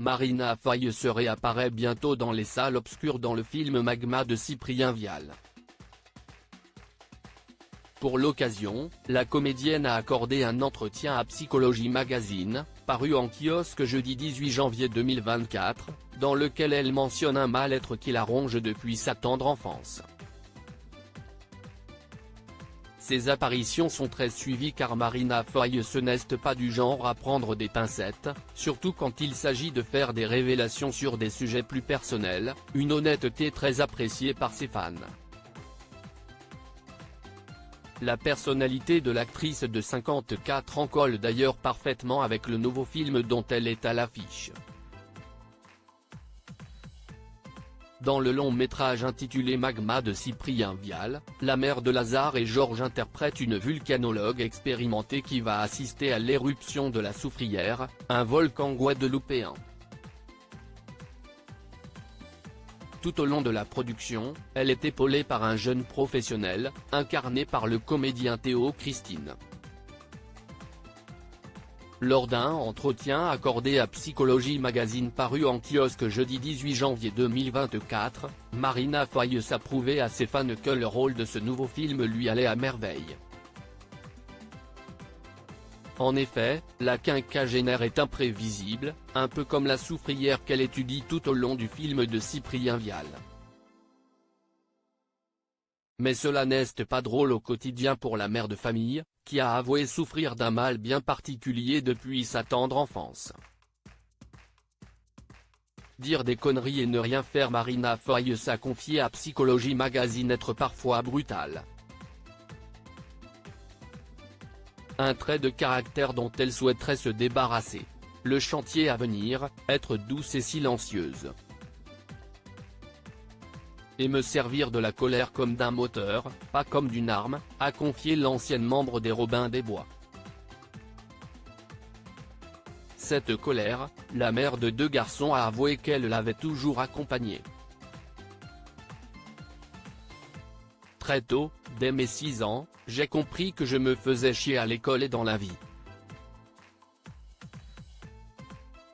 Marina Foïs se réapparaît bientôt dans les salles obscures dans le film Magma de Cyprien Vial. Pour l'occasion, la comédienne a accordé un entretien à Psychologie Magazine, paru en kiosque jeudi 18 janvier 2024, dans lequel elle mentionne un mal-être qui la ronge depuis sa tendre enfance. Ses apparitions sont très suivies car Marina Foïs n'est pas du genre à prendre des pincettes, surtout quand il s'agit de faire des révélations sur des sujets plus personnels, une honnêteté très appréciée par ses fans. La personnalité de l'actrice de 54 ans colle d'ailleurs parfaitement avec le nouveau film dont elle est à l'affiche. Dans le long métrage intitulé Magma de Cyprien Vial, la mère de Lazare et Georges interprète une vulcanologue expérimentée qui va assister à l'éruption de la Soufrière, un volcan guadeloupéen. Tout au long de la production, elle est épaulée par un jeune professionnel, incarné par le comédien Théo Christine. Lors d'un entretien accordé à Psychologie Magazine paru en kiosque jeudi 18 janvier 2024, Marina Foïs a prouvé à ses fans que le rôle de ce nouveau film lui allait à merveille. En effet, la quinquagénaire est imprévisible, un peu comme la soufrière qu'elle étudie tout au long du film de Cyprien Vial. Mais cela n'est pas drôle au quotidien pour la mère de famille, qui a avoué souffrir d'un mal bien particulier depuis sa tendre enfance. Dire des conneries et ne rien faire. Marina Foïs a confié à Psychologie Magazine être parfois brutale. Un trait de caractère dont elle souhaiterait se débarrasser. Le chantier à venir, être douce et silencieuse. Et me servir de la colère comme d'un moteur, pas comme d'une arme, a confié l'ancienne membre des Robins des Bois. Cette colère, la mère de 2 garçons a avoué qu'elle l'avait toujours accompagnée. Très tôt, dès mes 6 ans, j'ai compris que je me faisais chier à l'école et dans la vie.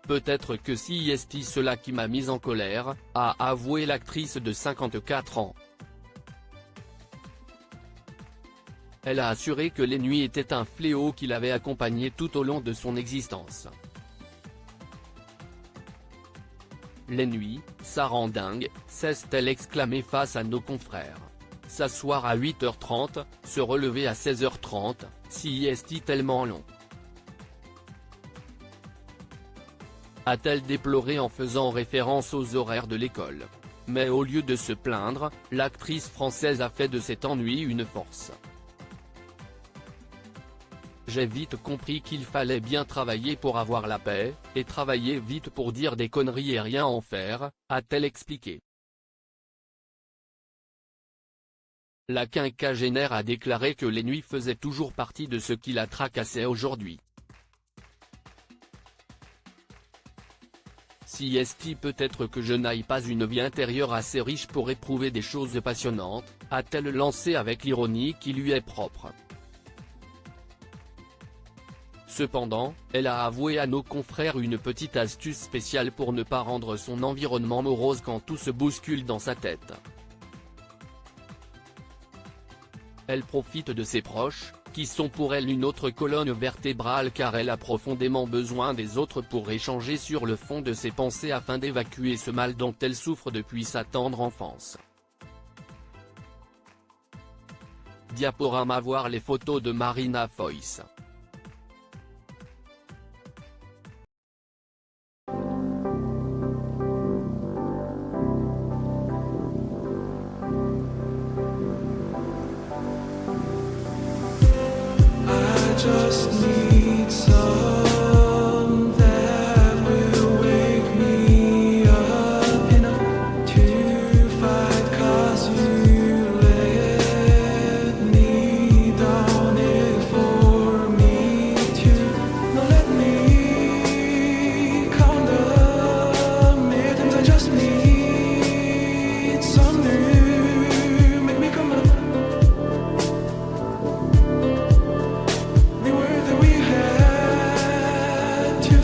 Peut-être que c'est cela qui m'a mise en colère, a avoué l'actrice de 54 ans. Elle a assuré que les nuits étaient un fléau qui l'avait accompagnée tout au long de son existence. Les nuits, ça rend dingue, cesse-t-elle exclamé face à nos confrères. S'asseoir à 8h30, se relever à 16h30, si est tellement long. A-t-elle déploré en faisant référence aux horaires de l'école. Mais au lieu de se plaindre, l'actrice française a fait de cet ennui une force. J'ai vite compris qu'il fallait bien travailler pour avoir la paix, et travailler vite pour dire des conneries et rien en faire, a-t-elle expliqué. La quinquagénaire a déclaré que les nuits faisaient toujours partie de ce qui la tracassait aujourd'hui. Si peut-être que je n'aille pas une vie intérieure assez riche pour éprouver des choses passionnantes, a-t-elle lancé avec l'ironie qui lui est propre. Cependant, elle a avoué à nos confrères une petite astuce spéciale pour ne pas rendre son environnement morose quand tout se bouscule dans sa tête. Elle profite de ses proches, qui sont pour elle une autre colonne vertébrale car elle a profondément besoin des autres pour échanger sur le fond de ses pensées afin d'évacuer ce mal dont elle souffre depuis sa tendre enfance. Diaporama. Voir les photos de Marina Foïs. Just need some that will wake me up enough to fight, 'cause you let me down it for me to not let me count the minutes. I just need some new, make me come up. We were that we had to